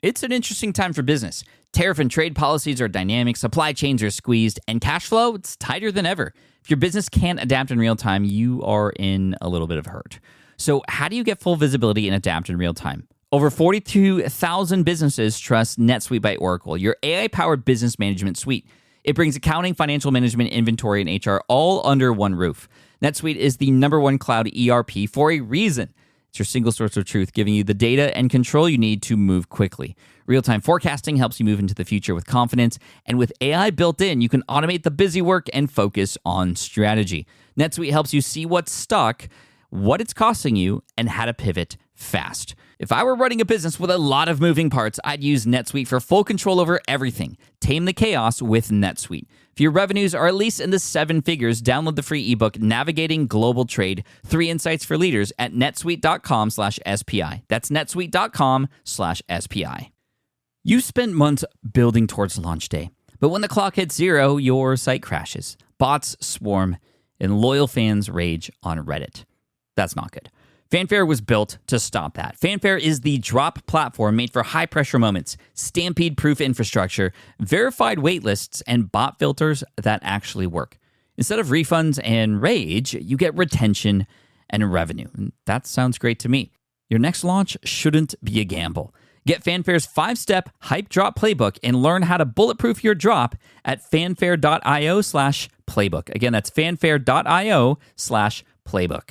It's an interesting time for business. Tariff and trade policies are dynamic, supply chains are squeezed, and cash flow, it's tighter than ever. If your business can't adapt in real time, you are in a little bit of hurt. So how do you get full visibility and adapt in real time? Over 42,000 businesses trust NetSuite by Oracle, your AI-powered business management suite. It brings accounting, financial management, inventory, and HR all under one roof. NetSuite is the #1 cloud ERP for a reason. It's your single source of truth, giving you the data and control you need to move quickly. Real-time forecasting helps you move into the future with confidence, and with AI built in, you can automate the busy work and focus on strategy. NetSuite helps you see what's stuck, what it's costing you, and how to pivot fast. If I were running a business with a lot of moving parts, I'd use NetSuite for full control over everything. Tame the chaos with NetSuite. If your revenues are at least in the 7 figures, download the free ebook, Navigating Global Trade, 3 Insights for Leaders at netsuite.com/SPI. That's netsuite.com/SPI. You spent months building towards launch day, but when the clock hits 0, your site crashes. Bots swarm, and loyal fans rage on Reddit. That's not good. Fanfare was built to stop that. Fanfare is the drop platform made for high-pressure moments, stampede-proof infrastructure, verified waitlists, and bot filters that actually work. Instead of refunds and rage, you get retention and revenue. And that sounds great to me. Your next launch shouldn't be a gamble. Get Fanfare's 5-step hype drop playbook and learn how to bulletproof your drop at fanfare.io/playbook. Again, that's fanfare.io/playbook.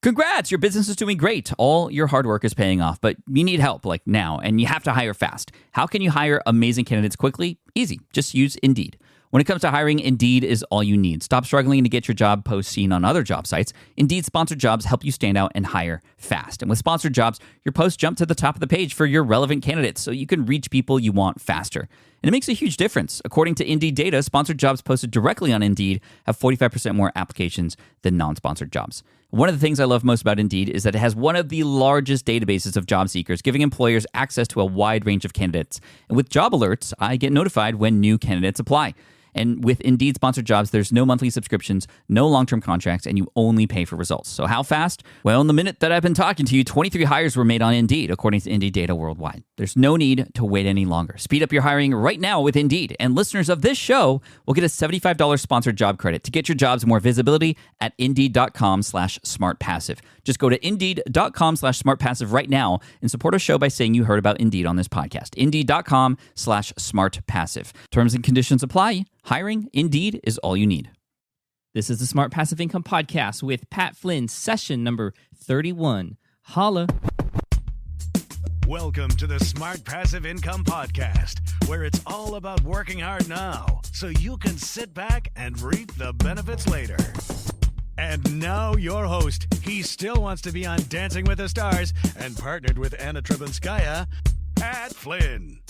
Congrats, your business is doing great. All your hard work is paying off, but you need help like now, and you have to hire fast. How can you hire amazing candidates quickly? Easy. Just use Indeed. When it comes to hiring, Indeed is all you need. Stop struggling to get your job post seen on other job sites. Indeed sponsored jobs help you stand out and hire fast. And with sponsored jobs, your posts jump to the top of the page for your relevant candidates so you can reach people you want faster. And it makes a huge difference. According to Indeed data, sponsored jobs posted directly on Indeed have 45% more applications than non-sponsored jobs. One of the things I love most about Indeed is that it has one of the largest databases of job seekers, giving employers access to a wide range of candidates. And with job alerts, I get notified when new candidates apply. And with Indeed sponsored jobs, there's no monthly subscriptions, no long-term contracts, and you only pay for results. So how fast? Well, in the minute that I've been talking to you, 23 hires were made on Indeed, according to Indeed data worldwide. There's no need to wait any longer. Speed up your hiring right now with Indeed. And listeners of this show will get a $75 sponsored job credit to get your jobs more visibility at Indeed.com/smartpassive. Just go to Indeed.com/smartpassive right now and support our show by saying you heard about Indeed on this podcast. Indeed.com/smartpassive. Terms and conditions apply. Hiring, Indeed, is all you need. This is the Smart Passive Income Podcast with Pat Flynn, session number 31. Holla. Welcome to the Smart Passive Income Podcast, where it's all about working hard now so you can sit back and reap the benefits later. And now your host, he still wants to be on Dancing with the Stars and partnered with Anna Trebunskaya, Pat Flynn.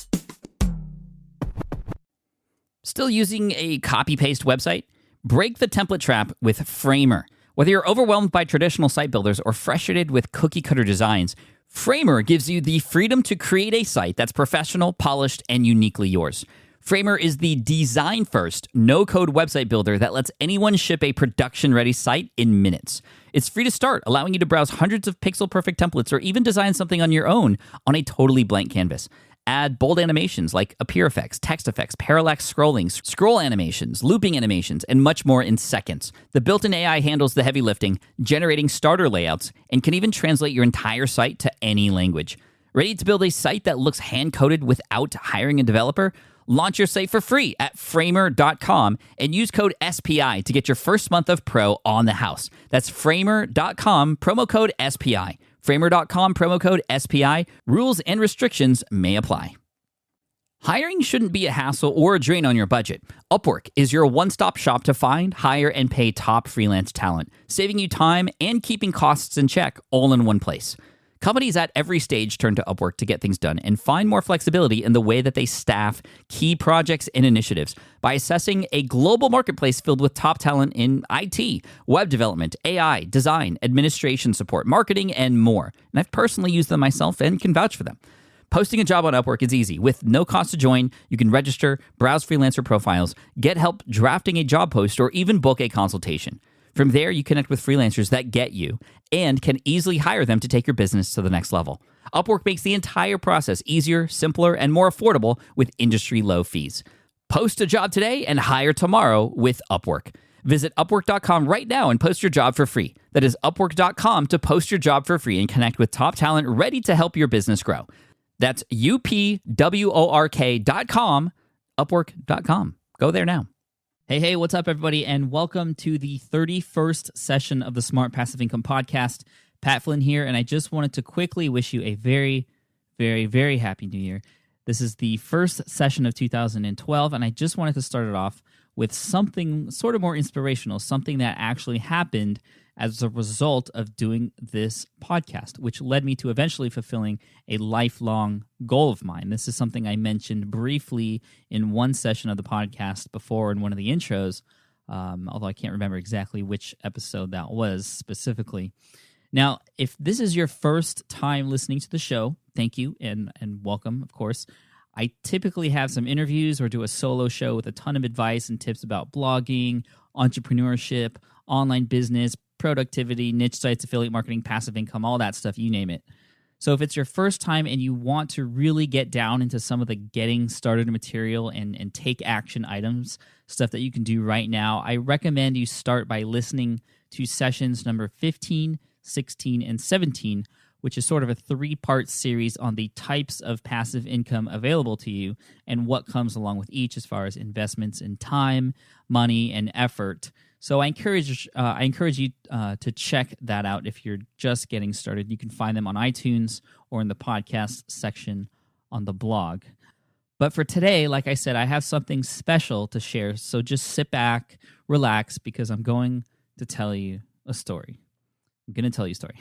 Still using a copy-paste website? Break the template trap with Framer. Whether you're overwhelmed by traditional site builders or frustrated with cookie-cutter designs, Framer gives you the freedom to create a site that's professional, polished, and uniquely yours. Framer is the design-first, no-code website builder that lets anyone ship a production-ready site in minutes. It's free to start, allowing you to browse hundreds of pixel-perfect templates or even design something on your own on a totally blank canvas. Add bold animations like appear effects, text effects, parallax scrolling, scroll animations, looping animations, and much more in seconds. The built-in AI handles the heavy lifting, generating starter layouts, and can even translate your entire site to any language. Ready to build a site that looks hand-coded without hiring a developer? Launch your site for free at framer.com and use code SPI to get your first month of pro on the house. That's framer.com, promo code SPI. Framer.com, promo code SPI. Rules and restrictions may apply. Hiring shouldn't be a hassle or a drain on your budget. Upwork is your one-stop shop to find, hire, and pay top freelance talent, saving you time and keeping costs in check all in one place. Companies at every stage turn to Upwork to get things done and find more flexibility in the way that they staff key projects and initiatives by assessing a global marketplace filled with top talent in IT, web development, AI, design, administration support, marketing, and more. And I've personally used them myself and can vouch for them. Posting a job on Upwork is easy. With no cost to join, you can register, browse freelancer profiles, get help drafting a job post, or even book a consultation. From there, you connect with freelancers that get you and can easily hire them to take your business to the next level. Upwork makes the entire process easier, simpler, and more affordable with industry-low fees. Post a job today and hire tomorrow with Upwork. Visit Upwork.com right now and post your job for free. That is Upwork.com to post your job for free and connect with top talent ready to help your business grow. That's UPWORK.com, Upwork.com. Go there now. Hey, what's up, everybody, and welcome to the 31st session of the Smart Passive Income Podcast. Pat Flynn here, and I just wanted to quickly wish you a very, very, very happy New Year. This is the first session of 2012, and I just wanted to start it off with something sort of more inspirational, something that actually happened as a result of doing this podcast, which led me to eventually fulfilling a lifelong goal of mine. This is something I mentioned briefly in one session of the podcast before in one of the intros, although I can't remember exactly which episode that was specifically. Now, if this is your first time listening to the show, thank you and welcome, of course. I typically have some interviews or do a solo show with a ton of advice and tips about blogging, entrepreneurship, online business, productivity, niche sites, affiliate marketing, passive income, all that stuff, you name it. So if it's your first time and you want to really get down into some of the getting started material and take action items, stuff that you can do right now, I recommend you start by listening to sessions number 15, 16, and 17, which is sort of a three-part series on the types of passive income available to you and what comes along with each as far as investments in time, money, and effort. So I encourage you to check that out if you're just getting started. You can find them on iTunes or in the podcast section on the blog. But for today, like I said, I have something special to share. So just sit back, relax, because I'm going to tell you a story. I'm going to tell you a story.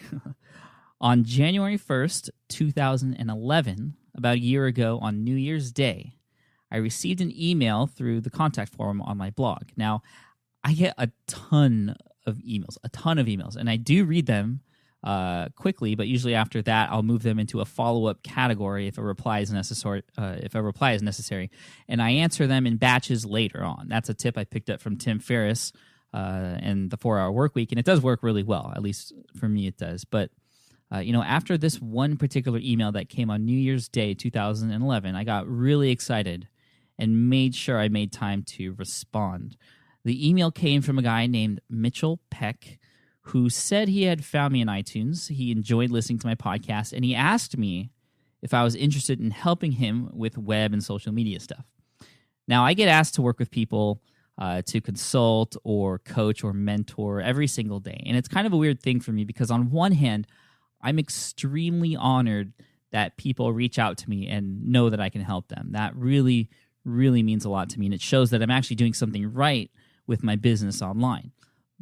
On January 1st, 2011, about a year ago on New Year's Day, I received an email through the contact form on my blog. Now, I get a ton of emails, and I do read them quickly, but usually after that, I'll move them into a follow-up category if a reply is necessary. And I answer them in batches later on. That's a tip I picked up from Tim Ferriss and the 4-Hour Workweek, and it does work really well. At least for me, it does. But after this one particular email that came on New Year's Day, 2011, I got really excited and made sure I made time to respond. The email came from a guy named Mitchell Peck, who said he had found me in iTunes. He enjoyed listening to my podcast, and he asked me if I was interested in helping him with web and social media stuff. Now, I get asked to work with people to consult or coach or mentor every single day, and it's kind of a weird thing for me because on one hand, I'm extremely honored that people reach out to me and know that I can help them. That really, really means a lot to me, and it shows that I'm actually doing something right with my business online.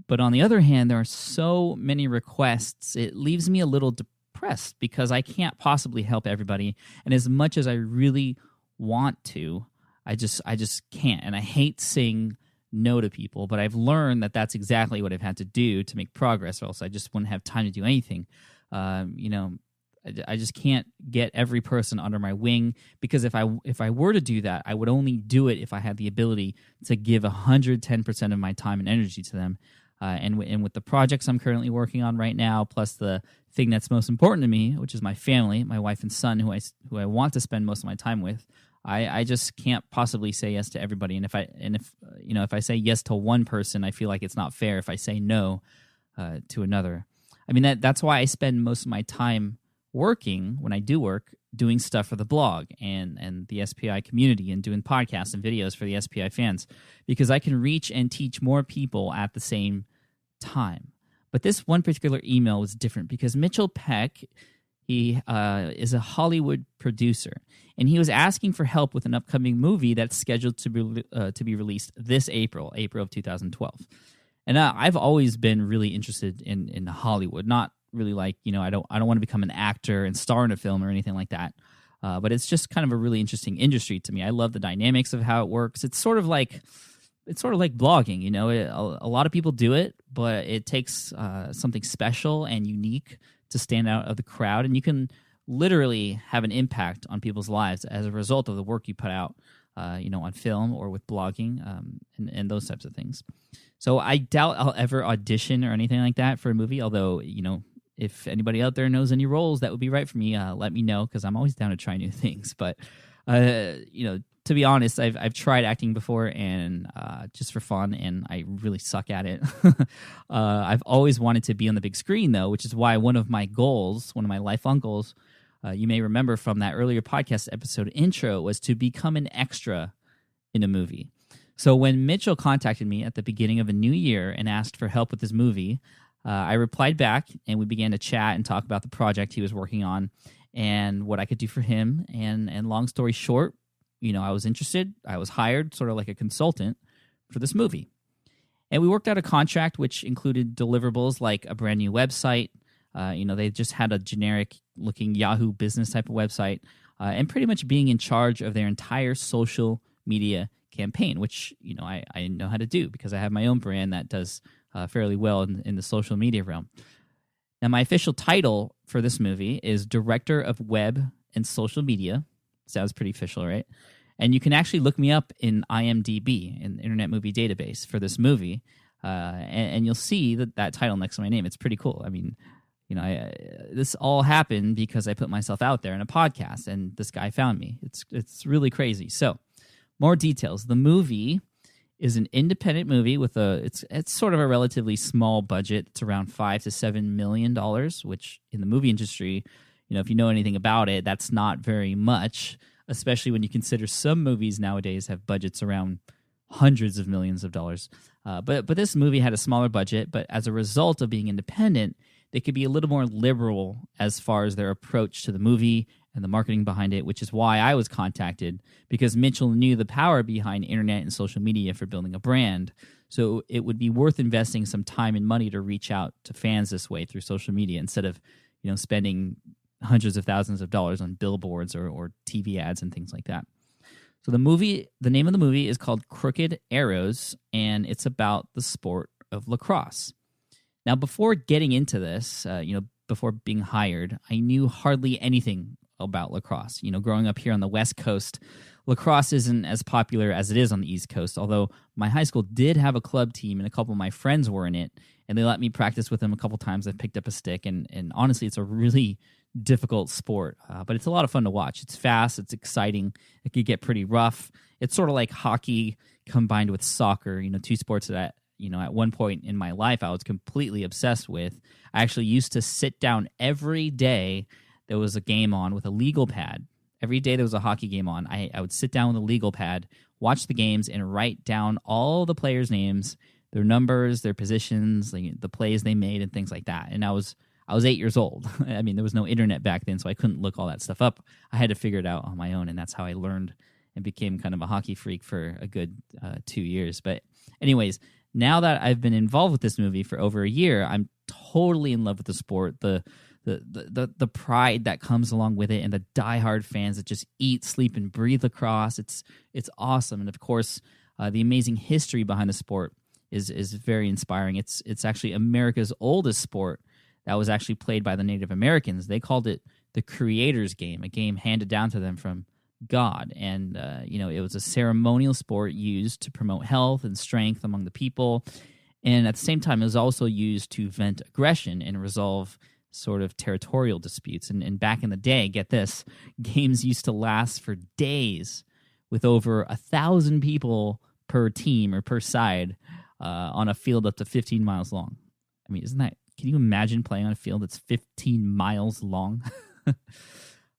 But on the other hand, there are so many requests, it leaves me a little depressed because I can't possibly help everybody. And as much as I really want to, I just can't. And I hate saying no to people, but I've learned that that's exactly what I've had to do to make progress, or else I just wouldn't have time to do anything. I just can't get every person under my wing, because if I were to do that, I would only do it if I had the ability to give 110% of my time and energy to them. And with the projects I'm currently working on right now, plus the thing that's most important to me, which is my family, my wife and son, who I want to spend most of my time with, I just can't possibly say yes to everybody. And if I say yes to one person, I feel like it's not fair if I say no to another. I mean, that's why I spend most of my time working, when I do work, doing stuff for the blog and the SPI community and doing podcasts and videos for the SPI fans, because I can reach and teach more people at the same time. But this one particular email was different because Mitchell Peck, he is a Hollywood producer, and he was asking for help with an upcoming movie that's scheduled to be released this April of 2012. And I've always been really interested in Hollywood, not really like, I don't want to become an actor and star in a film or anything like that. But it's just kind of a really interesting industry to me. I love the dynamics of how it works. It's sort of like blogging, a lot of people do it, but it takes something special and unique to stand out of the crowd, and you can literally have an impact on people's lives as a result of the work you put out on film or with blogging and those types of things. So I doubt I'll ever audition or anything like that for a movie, although, if anybody out there knows any roles that would be right for me, let me know, because I'm always down to try new things. But, to be honest, I've tried acting before and just for fun, and I really suck at it. I've always wanted to be on the big screen, though, which is why one of my lifelong goals, you may remember from that earlier podcast episode intro, was to become an extra in a movie. So when Mitchell contacted me at the beginning of a new year and asked for help with his movie, I replied back, and we began to chat and talk about the project he was working on and what I could do for him. And long story short, I was interested. I was hired sort of like a consultant for this movie. And we worked out a contract which included deliverables like a brand new website. They just had a generic-looking Yahoo business type of website, and pretty much being in charge of their entire social media campaign, which I know how to do because I have my own brand that does fairly well in the social media realm. Now, my official title for this movie is Director of Web and Social Media. Sounds pretty official, right? And you can actually look me up in IMDb, in the Internet Movie Database, for this movie, and you'll see that title next to my name. It's pretty cool. I mean, this all happened because I put myself out there in a podcast, and this guy found me. It's really crazy. So, more details. The movie is an independent movie with it's sort of a relatively small budget. It's around $5 to $7 million, which in the movie industry, if you know anything about it, that's not very much, especially when you consider some movies nowadays have budgets around hundreds of millions of dollars. But this movie had a smaller budget, but as a result of being independent, they could be a little more liberal as far as their approach to the movie and the marketing behind it, which is why I was contacted, because Mitchell knew the power behind internet and social media for building a brand. So it would be worth investing some time and money to reach out to fans this way through social media instead of, spending hundreds of thousands of dollars on billboards or TV ads and things like that. So the name of the movie is called Crooked Arrows, and it's about the sport of lacrosse. Now, before getting into this, before being hired, I knew hardly anything about lacrosse. Growing up here on the West Coast, lacrosse isn't as popular as it is on the East Coast, although my high school did have a club team and a couple of my friends were in it, and they let me practice with them a couple times. I picked up a stick, and honestly, it's a really difficult sport, but it's a lot of fun to watch. It's fast, it's exciting, it could get pretty rough. It's sort of like hockey combined with soccer, two sports that at one point in my life I was completely obsessed with. I actually used to sit down every day there was a game on with a legal pad. Every day there was a hockey game on, I would sit down with a legal pad, watch the games, and write down all the players' names, their numbers, their positions, the plays they made, and things like that. And I was 8 years old. I mean, there was no internet back then, so I couldn't look all that stuff up. I had to figure it out on my own, and that's how I learned and became kind of a hockey freak for a good 2 years. But anyways, now that I've been involved with this movie for over a year, I'm totally in love with the sport. The pride that comes along with it, and the diehard fans that just eat, sleep, and breathe lacrosse. It's awesome, and of course, the amazing history behind the sport is very inspiring. It's actually America's oldest sport that was actually played by the Native Americans. They called it the Creator's Game, a game handed down to them from God, and it was a ceremonial sport used to promote health and strength among the people, and at the same time, it was also used to vent aggression and resolve sort of territorial disputes. And back in the day, get this, games used to last for days with over 1,000 people per team or per side on a field up to 15 miles long. I mean, can you imagine playing on a field that's 15 miles long?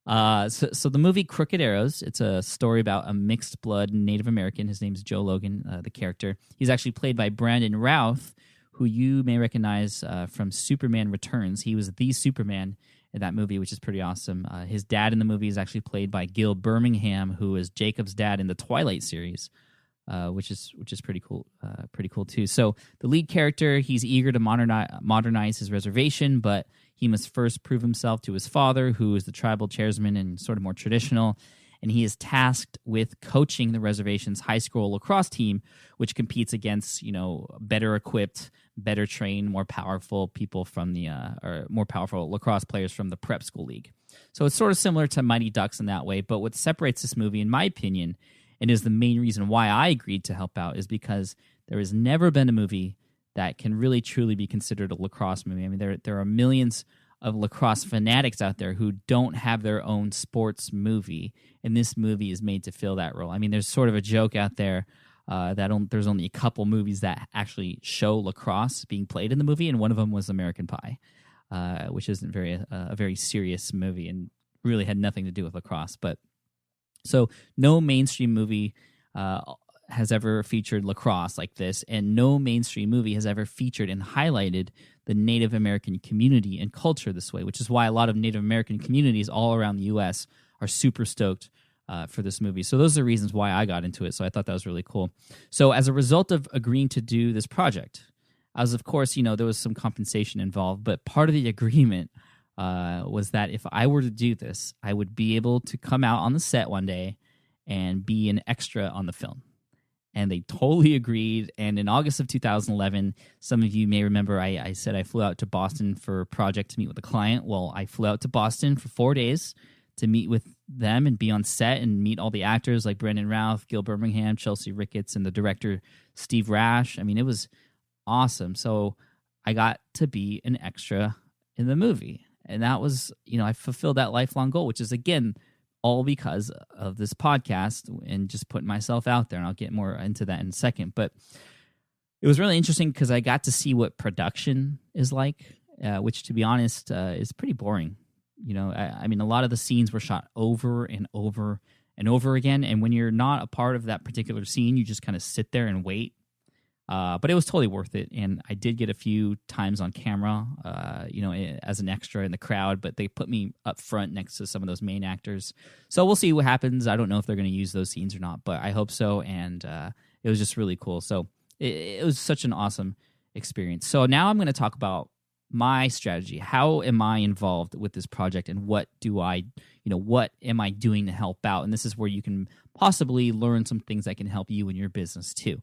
So the movie Crooked Arrows, it's a story about a mixed blood Native American. His name's Joe Logan, the character. He's actually played by Brandon Routh, who you may recognize from Superman Returns. He was the Superman in that movie, which is pretty awesome. His dad in the movie is actually played by Gil Birmingham, who is Jacob's dad in the Twilight series, which is pretty cool. Pretty cool too. So the lead character, he's eager to modernize his reservation, but he must first prove himself to his father, who is the tribal chairman and sort of more traditional. And he is tasked with coaching the reservation's high school lacrosse team, which competes against, better equipped, better trained, more powerful people from or more powerful lacrosse players from the prep school league. So it's sort of similar to Mighty Ducks in that way. But what separates this movie, in my opinion, and is the main reason why I agreed to help out, is because there has never been a movie that can really truly be considered a lacrosse movie. I mean, there are millions of lacrosse fanatics out there who don't have their own sports movie, and this movie is made to fill that role. I mean, there's sort of a joke out there that there's only a couple movies that actually show lacrosse being played in the movie, and one of them was American Pie, which isn't a very serious movie and really had nothing to do with lacrosse. But so no mainstream movie has ever featured lacrosse like this, and no mainstream movie has ever featured and highlighted the Native American community and culture this way, which is why a lot of Native American communities all around the U.S. are super stoked for this movie. So those are the reasons why I got into it, so I thought that was really cool. So as a result of agreeing to do this project, as of course, there was some compensation involved, but part of the agreement was that if I were to do this, I would be able to come out on the set one day and be an extra on the film. And they totally agreed. And in August of 2011, some of you may remember I said I flew out to Boston for a project to meet with a client. Well, I flew out to Boston for 4 days to meet with them and be on set and meet all the actors like Brendan Routh, Gil Birmingham, Chelsea Ricketts, and the director Steve Rash. I mean, it was awesome. So I got to be an extra in the movie. And that was, I fulfilled that lifelong goal, which is, again, all because of this podcast and just putting myself out there. And I'll get more into that in a second. But it was really interesting because I got to see what production is like, which, to be honest, is pretty boring. I mean, a lot of the scenes were shot over and over and over again. And when you're not a part of that particular scene, you just kind of sit there and wait. But it was totally worth it. And I did get a few times on camera, as an extra in the crowd, but they put me up front next to some of those main actors. So we'll see what happens. I don't know if they're going to use those scenes or not, but I hope so. And it was just really cool. So it was such an awesome experience. So now I'm going to talk about my strategy. How am I involved with this project, and what am I doing to help out? And this is where you can possibly learn some things that can help you in your business too.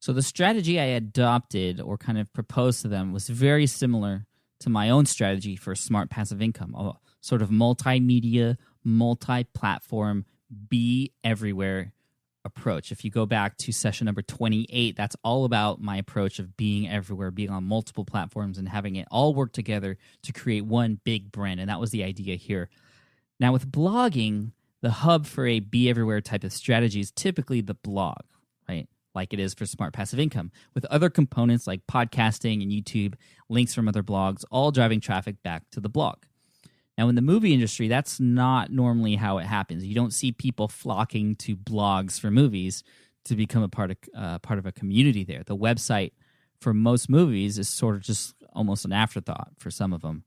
So the strategy I adopted or kind of proposed to them was very similar to my own strategy for smart passive income, a sort of multimedia, multi-platform, be everywhere approach. If you go back to session number 28, that's all about my approach of being everywhere, being on multiple platforms and having it all work together to create one big brand. And that was the idea here. Now with blogging, the hub for a be everywhere type of strategy is typically the blog, right? Like it is for smart passive income, with other components like podcasting and YouTube, links from other blogs, all driving traffic back to the blog. Now, in the movie industry, that's not normally how it happens. You don't see people flocking to blogs for movies to become a part of a community there. The website for most movies is sort of just almost an afterthought for some of them.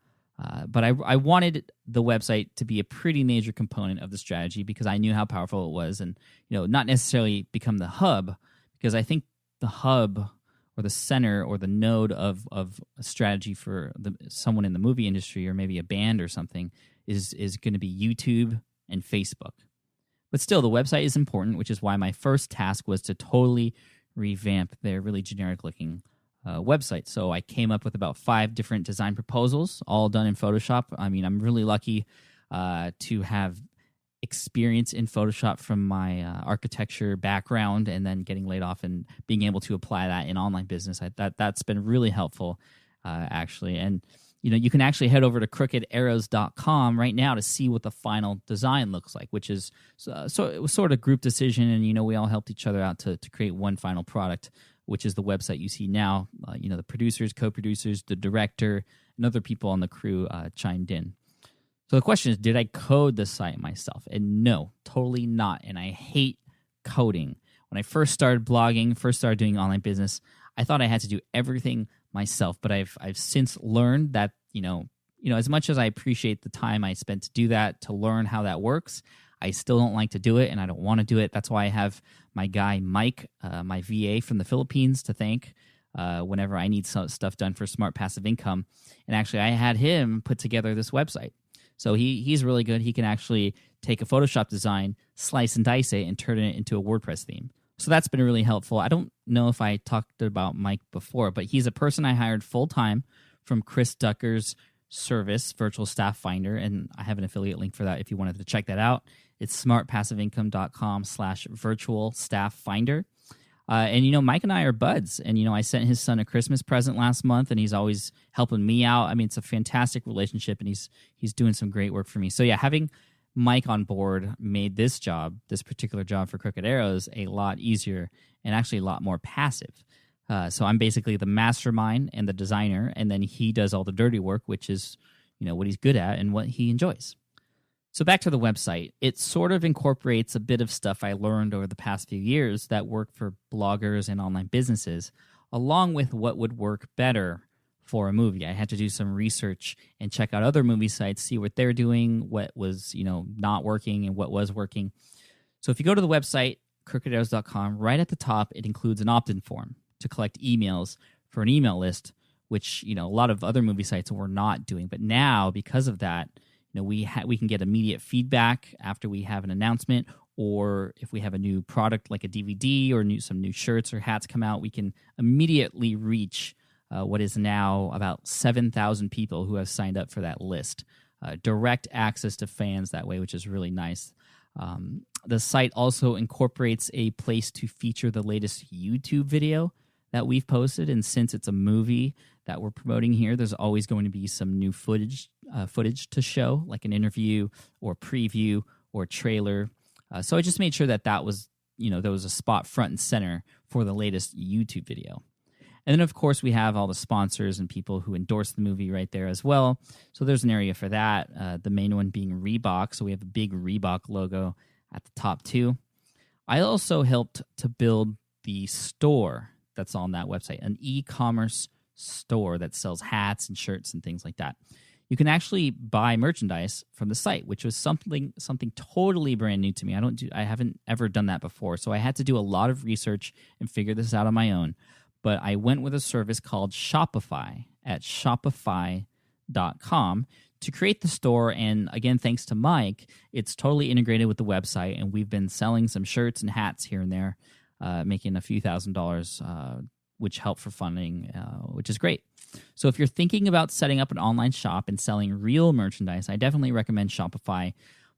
But I wanted the website to be a pretty major component of the strategy because I knew how powerful it was, and not necessarily become the hub, because I think the hub or the center or the node of a strategy for someone in the movie industry or maybe a band or something is going to be YouTube and Facebook. But still, the website is important, which is why my first task was to totally revamp their really generic-looking website. So I came up with about 5 different design proposals, all done in Photoshop. I mean, I'm really lucky to have experience in Photoshop from my architecture background, and then getting laid off and being able to apply that in online business. That's been really helpful, actually. And you can actually head over to crookedarrows.com right now to see what the final design looks like, which is so it was sort of group decision, and we all helped each other out to create one final product, which is the website you see now. The producers, co-producers, the director, and other people on the crew chimed in. So the question is, did I code the site myself? And no, totally not. And I hate coding. When I first started blogging, first started doing online business, I thought I had to do everything myself. But I've since learned that, as much as I appreciate the time I spent to do that, to learn how that works, I still don't like to do it, and I don't want to do it. That's why I have my guy Mike, my VA from the Philippines, to thank whenever I need some stuff done for Smart Passive Income. And actually, I had him put together this website. So he's really good. He can actually take a Photoshop design, slice and dice it, and turn it into a WordPress theme. So that's been really helpful. I don't know if I talked about Mike before, but he's a person I hired full-time from Chris Ducker's service, Virtual Staff Finder, and I have an affiliate link for that if you wanted to check that out. It's smartpassiveincome.com/virtual staff finder. And Mike and I are buds. And, I sent his son a Christmas present last month, and he's always helping me out. I mean, it's a fantastic relationship, and he's doing some great work for me. So, yeah, having Mike on board made this particular job for Crooked Arrows, a lot easier and actually a lot more passive. So I'm basically the mastermind and the designer, and then he does all the dirty work, which is, what he's good at and what he enjoys. So back to the website, it sort of incorporates a bit of stuff I learned over the past few years that work for bloggers and online businesses, along with what would work better for a movie. I had to do some research and check out other movie sites, see what they're doing, what was, not working and what was working. So if you go to the website, crookedarrows.com, right at the top, it includes an opt-in form to collect emails for an email list, which, a lot of other movie sites were not doing. But now, because of that, we can get immediate feedback after we have an announcement, or if we have a new product like a DVD or some new shirts or hats come out, we can immediately reach what is now about 7,000 people who have signed up for that list. Direct access to fans that way, which is really nice. The site also incorporates a place to feature the latest YouTube video that we've posted, and since it's a movie that we're promoting here, there's always going to be some new footage to show, like an interview or preview or trailer. So I just made sure that was, there was a spot front and center for the latest YouTube video. And then, of course, we have all the sponsors and people who endorse the movie right there as well. So there's an area for that, the main one being Reebok. So we have a big Reebok logo at the top too. I also helped to build the store that's on that website, an e-commerce store that sells hats and shirts and things like that. You can actually buy merchandise from the site, which was something totally brand new to me. I haven't ever done that before, so I had to do a lot of research and figure this out on my own. But I went with a service called Shopify at shopify.com to create the store. And again, thanks to Mike, it's totally integrated with the website, and we've been selling some shirts and hats here and there, making a few $1,000s, which help for funding, which is great. So if you're thinking about setting up an online shop and selling real merchandise, I definitely recommend Shopify.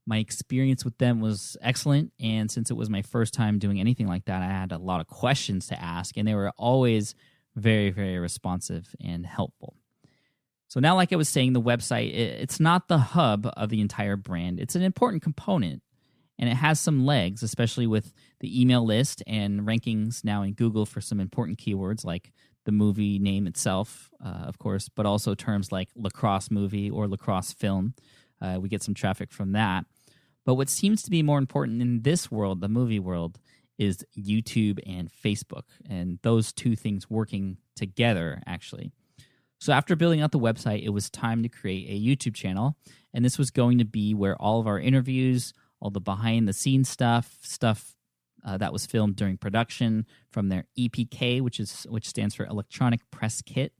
My experience with them was excellent, and since it was my first time doing anything like that, I had a lot of questions to ask, and they were always very, very responsive and helpful. So now, like I was saying, the website, it's not the hub of the entire brand. It's an important component, and it has some legs, especially with the email list and rankings now in Google for some important keywords like the movie name itself, of course, but also terms like lacrosse movie or lacrosse film. We get some traffic from that. But what seems to be more important in this world, the movie world, is YouTube and Facebook, and those two things working together, actually. So after building out the website, it was time to create a YouTube channel, and this was going to be where all of our interviews, all the behind-the-scenes stuff that was filmed during production from their EPK, which stands for Electronic Press Kit,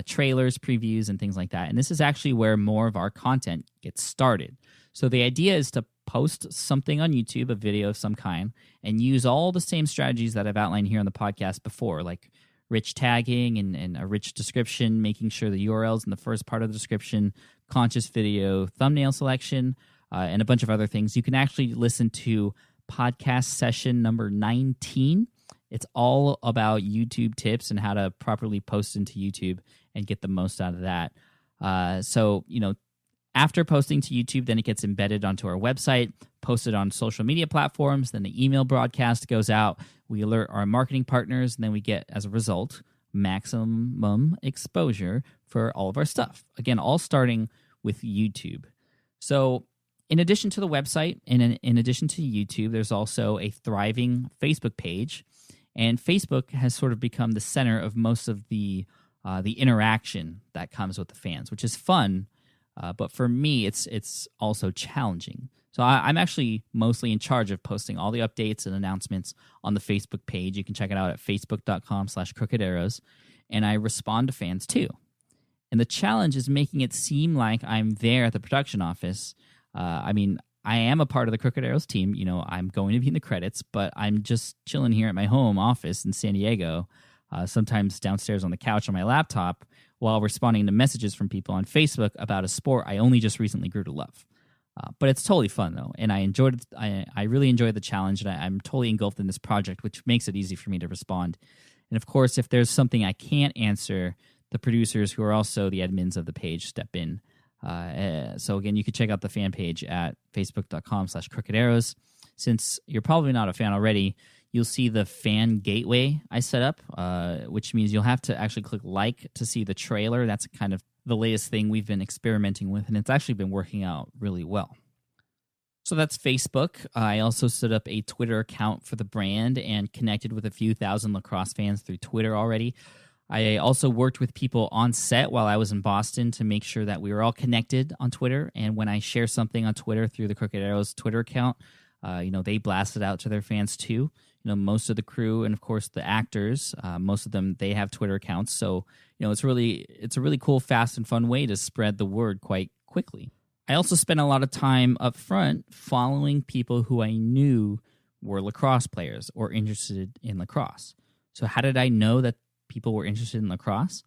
trailers, previews, and things like that. And this is actually where more of our content gets started. So the idea is to post something on YouTube, a video of some kind, and use all the same strategies that I've outlined here on the podcast before, like rich tagging and a rich description, making sure the URL's in the first part of the description, conscious video, thumbnail selection, and a bunch of other things. You can actually listen to podcast session number 19. It's all about YouTube tips and how to properly post into YouTube and get the most out of that. So, after posting to YouTube, then it gets embedded onto our website, posted on social media platforms, then the email broadcast goes out. We alert our marketing partners, and then we get, as a result, maximum exposure for all of our stuff. Again, all starting with YouTube. So in addition to the website and in addition to YouTube, there's also a thriving Facebook page. And Facebook has sort of become the center of most of the interaction that comes with the fans, which is fun. But for me, it's also challenging. So I'm actually mostly in charge of posting all the updates and announcements on the Facebook page. You can check it out at facebook.com/crookedarrows. And I respond to fans too. And the challenge is making it seem like I'm there at the production office. I am a part of the Crooked Arrows team. I'm going to be in the credits, but I'm just chilling here at my home office in San Diego, sometimes downstairs on the couch on my laptop, while responding to messages from people on Facebook about a sport I only just recently grew to love. But it's totally fun though, and I enjoyed it. I really enjoyed the challenge, and I'm totally engulfed in this project, which makes it easy for me to respond. And of course, if there's something I can't answer, the producers, who are also the admins of the page, step in. So again, you can check out the fan page at facebook.com/crookedarrows. Since you're probably not a fan already, you'll see the fan gateway I set up, which means you'll have to actually click like to see the trailer. That's kind of the latest thing we've been experimenting with, and it's actually been working out really well. So that's Facebook. I also set up a Twitter account for the brand and connected with a few thousand lacrosse fans through Twitter already. I also worked with people on set while I was in Boston to make sure that we were all connected on Twitter. And when I share something on Twitter through the Crooked Arrows Twitter account, they blast it out to their fans too. Most of the crew and of course the actors, most of them, they have Twitter accounts. So, it's a really cool, fast and fun way to spread the word quite quickly. I also spent a lot of time up front following people who I knew were lacrosse players or interested in lacrosse. So how did I know that people were interested in lacrosse?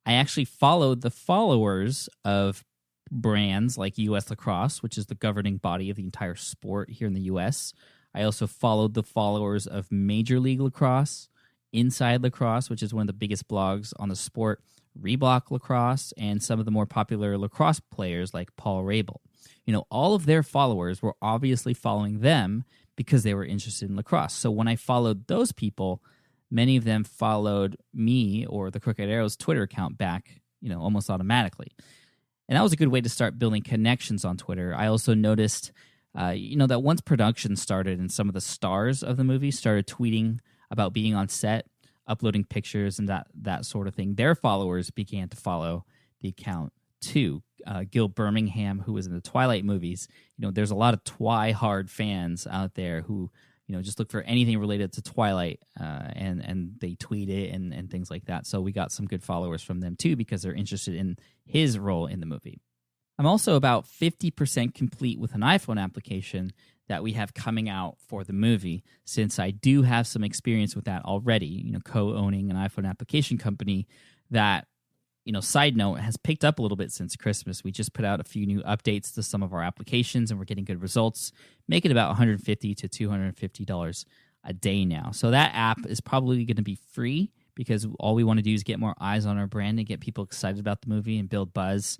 I actually followed the followers of brands like US Lacrosse, which is the governing body of the entire sport here in the US. I also followed the followers of Major League Lacrosse, Inside Lacrosse, which is one of the biggest blogs on the sport, Reebok Lacrosse, and some of the more popular lacrosse players like Paul Rabel. All of their followers were obviously following them because they were interested in lacrosse. So when I followed those people, many of them followed me or the Crooked Arrows Twitter account back, almost automatically. And that was a good way to start building connections on Twitter. I also noticed, that once production started and some of the stars of the movie started tweeting about being on set, uploading pictures and that sort of thing, their followers began to follow the account too. Gil Birmingham, who was in the Twilight movies, there's a lot of Twi-hard fans out there who, just look for anything related to Twilight and they tweet it and things like that. So we got some good followers from them too because they're interested in his role in the movie. I'm also about 50% complete with an iPhone application that we have coming out for the movie, since I do have some experience with that already, co-owning an iPhone application company that, side note, has picked up a little bit since Christmas. We just put out a few new updates to some of our applications and we're getting good results, making about $150 to $250 a day now. So that app is probably going to be free because all we want to do is get more eyes on our brand and get people excited about the movie and build buzz.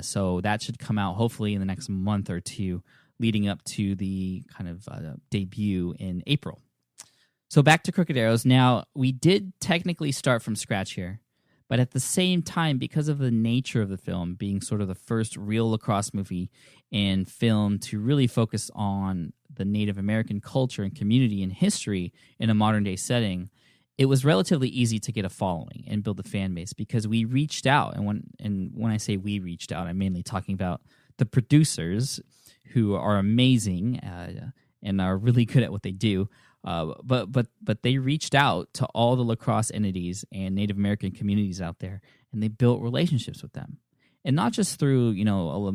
So that should come out hopefully in the next month or two, leading up to the kind of debut in April. So back to Crooked Arrows. Now, we did technically start from scratch here, but at the same time, because of the nature of the film being sort of the first real lacrosse movie and film to really focus on the Native American culture and community and history in a modern-day setting, it was relatively easy to get a following and build a fan base because we reached out. And when I say we reached out, I'm mainly talking about the producers, who are amazing and are really good at what they do. But they reached out to all the lacrosse entities and Native American communities out there, and they built relationships with them. And not just through,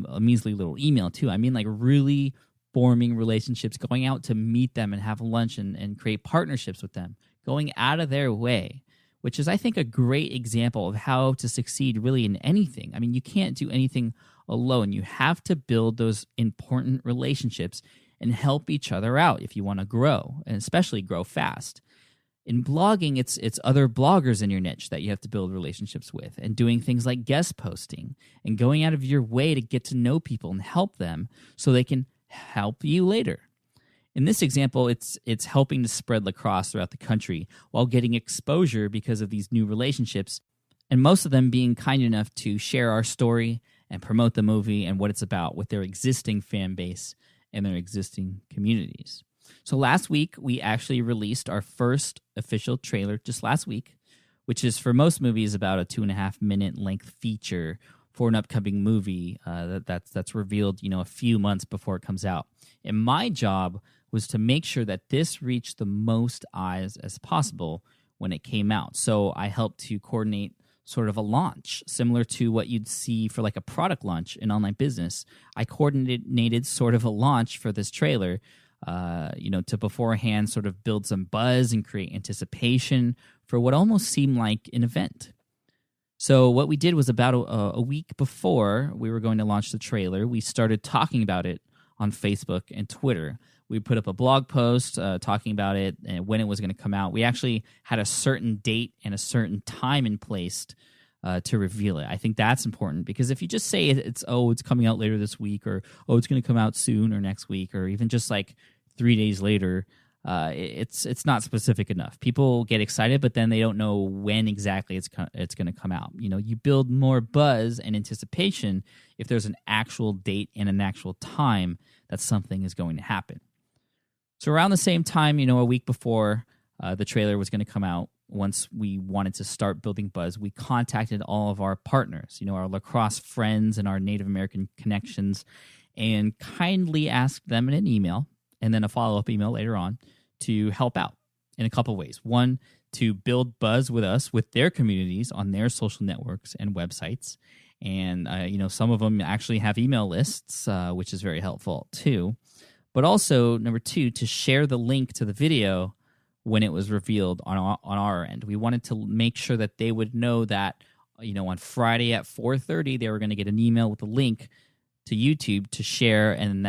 a measly little email too. I mean, like really forming relationships, going out to meet them and have lunch and create partnerships with them, going out of their way, which is, I think, a great example of how to succeed really in anything. I mean, you can't do anything alone. You have to build those important relationships and help each other out if you want to grow, and especially grow fast. In blogging, it's other bloggers in your niche that you have to build relationships with, and doing things like guest posting and going out of your way to get to know people and help them so they can help you later. In this example, it's helping to spread lacrosse throughout the country while getting exposure because of these new relationships, and most of them being kind enough to share our story and promote the movie and what it's about with their existing fan base and their existing communities. So last week, we actually released our first official trailer just last week, which is for most movies about a 2.5-minute length feature for an upcoming movie that's revealed, a few months before it comes out. And my job was to make sure that this reached the most eyes as possible when it came out. So I helped to coordinate sort of a launch, similar to what you'd see for like a product launch in online business. I coordinated sort of a launch for this trailer, to beforehand sort of build some buzz and create anticipation for what almost seemed like an event. So what we did was about a week before we were going to launch the trailer, we started talking about it on Facebook and Twitter. We put up a blog post talking about it and when it was going to come out. We actually had a certain date and a certain time in place to reveal it. I think that's important because if you just say it's coming out later this week, or it's going to come out soon or next week, or even just like 3 days later, it's not specific enough. People get excited, but then they don't know when exactly it's going to come out. You build more buzz and anticipation if there's an actual date and an actual time that something is going to happen. So around the same time, a week before the trailer was going to come out, once we wanted to start building buzz, we contacted all of our partners, our lacrosse friends and our Native American connections, and kindly asked them in an email and then a follow-up email later on to help out in a couple of ways. One, to build buzz with us, with their communities on their social networks and websites. And, some of them actually have email lists, which is very helpful too. But also, number two, to share the link to the video when it was revealed on our end. We wanted to make sure that they would know that, on Friday at 4:30, they were going to get an email with a link to YouTube to share, and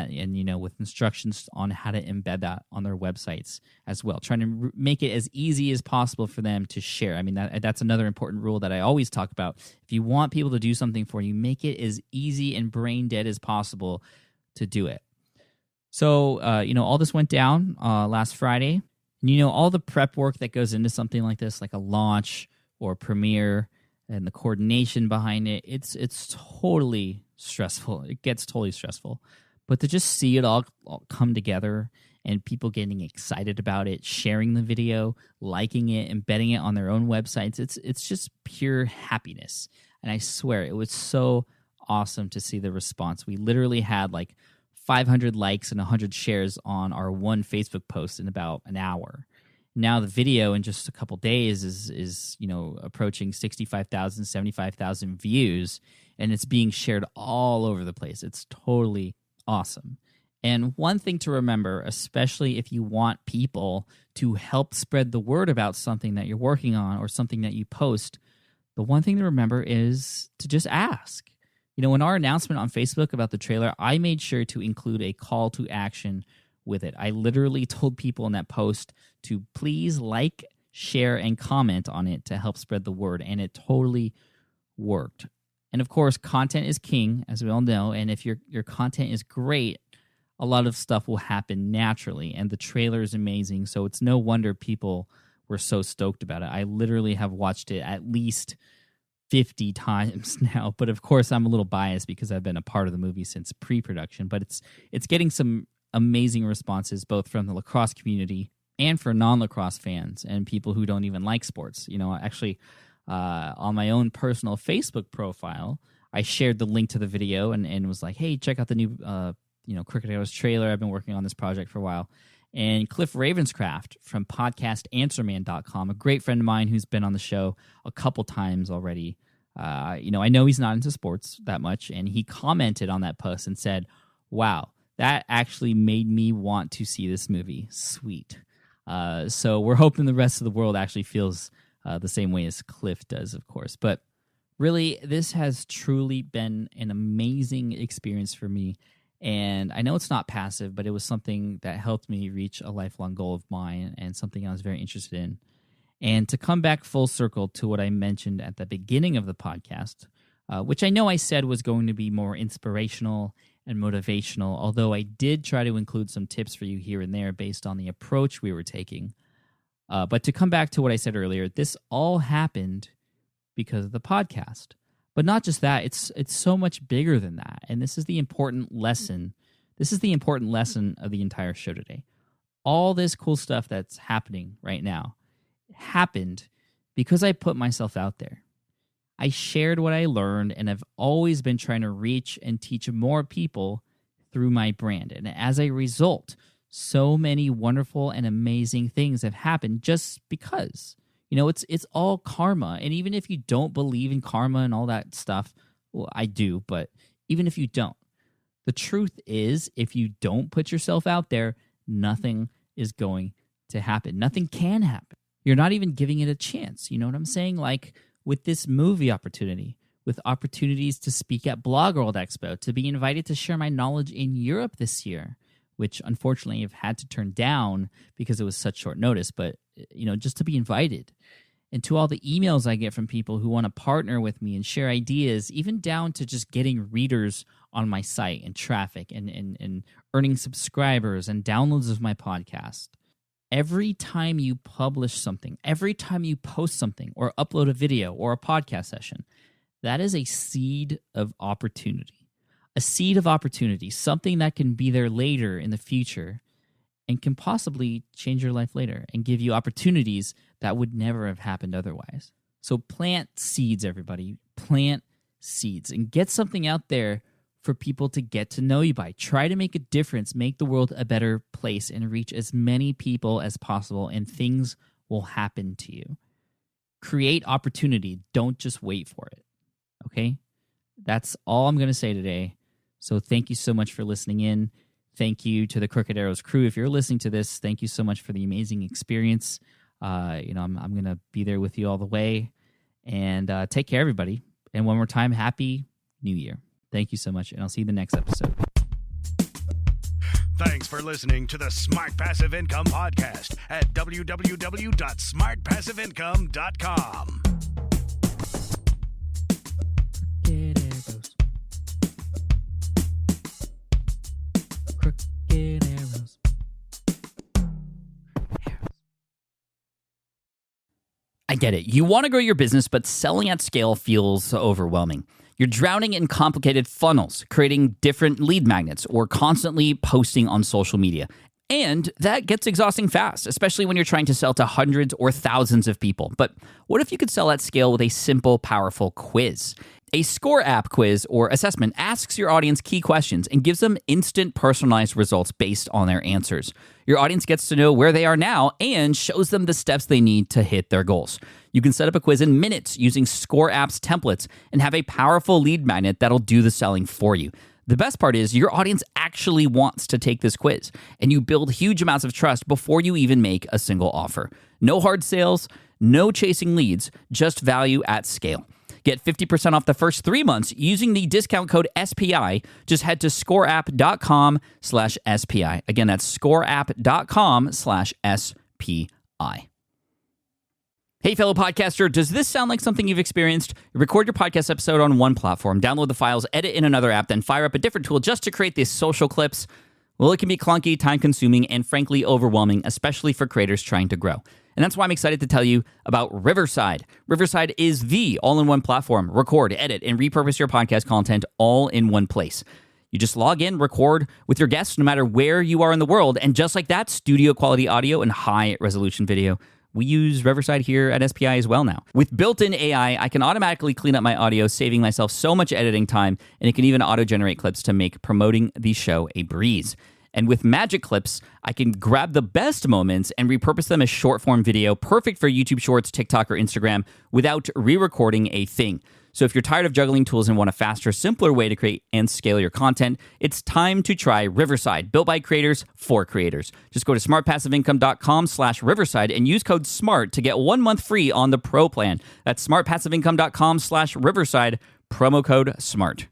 with instructions on how to embed that on their websites as well, trying to make it as easy as possible for them to share. I mean, that's another important rule that I always talk about. If you want people to do something for you, make it as easy and brain dead as possible to do it. So, all this went down last Friday. And, all the prep work that goes into something like this, like a launch or a premiere, and the coordination behind it, it's totally stressful. It gets totally stressful. But to just see it all come together and people getting excited about it, sharing the video, liking it, embedding it on their own websites, it's just pure happiness. And I swear, it was so awesome to see the response. We literally had like 500 likes and 100 shares on our one Facebook post in about an hour. Now the video in just a couple days is approaching 65,000, 75,000 views, and it's being shared all over the place. It's totally awesome. And one thing to remember, especially if you want people to help spread the word about something that you're working on or something that you post, the one thing to remember is to just ask. In our announcement on Facebook about the trailer, I made sure to include a call to action with it. I literally told people in that post to please like, share, and comment on it to help spread the word, and it totally worked. And of course, content is king, as we all know, and if your content is great, a lot of stuff will happen naturally, and the trailer is amazing, so it's no wonder people were so stoked about it. I literally have watched it at least 50 times now, but of course I'm a little biased because I've been a part of the movie since pre-production, but it's getting some amazing responses both from the lacrosse community and for non-lacrosse fans and people who don't even like sports. Actually, on my own personal Facebook profile, I shared the link to the video and was like, hey, check out the new Cricket Heroes trailer. I've been working on this project for a while. And Cliff Ravenscraft from podcastanswerman.com, a great friend of mine who's been on the show a couple times already. I know he's not into sports that much, and he commented on that post and said, wow, that actually made me want to see this movie. Sweet. So we're hoping the rest of the world actually feels the same way as Cliff does, of course. But really, this has truly been an amazing experience for me. And I know it's not passive, but it was something that helped me reach a lifelong goal of mine and something I was very interested in. And to come back full circle to what I mentioned at the beginning of the podcast, which I know I said was going to be more inspirational and motivational, although I did try to include some tips for you here and there based on the approach we were taking. But to come back to what I said earlier, this all happened because of the podcast. But not just that, it's so much bigger than that. And this is the important lesson. This is the important lesson of the entire show today. All this cool stuff that's happening right now happened because I put myself out there. I shared what I learned, and I've always been trying to reach and teach more people through my brand. And as a result, so many wonderful and amazing things have happened just because. It's all karma. And even if you don't believe in karma and all that stuff, well, I do, but even if you don't, the truth is, if you don't put yourself out there, nothing is going to happen. Nothing can happen. You're not even giving it a chance. You know what I'm saying? Like with this movie opportunity, with opportunities to speak at Blog World Expo, to be invited to share my knowledge in Europe this year, which unfortunately I've had to turn down because it was such short notice, but just to be invited. And to all the emails I get from people who want to partner with me and share ideas, even down to just getting readers on my site and traffic and earning subscribers and downloads of my podcast. Every time you publish something, every time you post something or upload a video or a podcast session, that is a seed of opportunity. A seed of opportunity, something that can be there later in the future and can possibly change your life later and give you opportunities that would never have happened otherwise. So plant seeds, everybody. Plant seeds and get something out there for people to get to know you by. Try to make a difference, make the world a better place, and reach as many people as possible, and things will happen to you. Create opportunity. Don't just wait for it. Okay? That's all I'm going to say today. So thank you so much for listening in. Thank you to the Crooked Arrows crew. If you're listening to this, thank you so much for the amazing experience. I'm going to be there with you all the way. And take care, everybody. And one more time, Happy New Year. Thank you so much, and I'll see you in the next episode. Thanks for listening to the Smart Passive Income Podcast at www.smartpassiveincome.com. Crooked Arrows. Crooked Arrows. I get it. You want to grow your business, but selling at scale feels overwhelming. You're drowning in complicated funnels, creating different lead magnets, or constantly posting on social media. And that gets exhausting fast, especially when you're trying to sell to hundreds or thousands of people. But what if you could sell at scale with a simple, powerful quiz? A Score app quiz or assessment asks your audience key questions and gives them instant personalized results based on their answers. Your audience gets to know where they are now and shows them the steps they need to hit their goals. You can set up a quiz in minutes using Score app's templates and have a powerful lead magnet that'll do the selling for you. The best part is your audience actually wants to take this quiz, and you build huge amounts of trust before you even make a single offer. No hard sales, no chasing leads, just value at scale. Get 50% off the first 3 months using the discount code SPI. Just head to scoreapp.com/SPI. Again, that's scoreapp.com/SPI. Hey, fellow podcaster, does this sound like something you've experienced? Record your podcast episode on one platform, download the files, edit in another app, then fire up a different tool just to create these social clips. Well, it can be clunky, time-consuming, and frankly overwhelming, especially for creators trying to grow. And that's why I'm excited to tell you about Riverside. Riverside is the all-in-one platform. Record, edit, and repurpose your podcast content all in one place. You just log in, record with your guests no matter where you are in the world, and just like that, studio-quality audio and high-resolution video. We use Riverside here at SPI as well now. With built-in AI, I can automatically clean up my audio, saving myself so much editing time, and it can even auto-generate clips to make promoting the show a breeze. And with Magic Clips, I can grab the best moments and repurpose them as short-form video, perfect for YouTube Shorts, TikTok, or Instagram, without re-recording a thing. So if you're tired of juggling tools and want a faster, simpler way to create and scale your content, it's time to try Riverside, built by creators for creators. Just go to smartpassiveincome.com/Riverside and use code SMART to get 1 month free on the Pro plan. That's smartpassiveincome.com/Riverside, promo code SMART.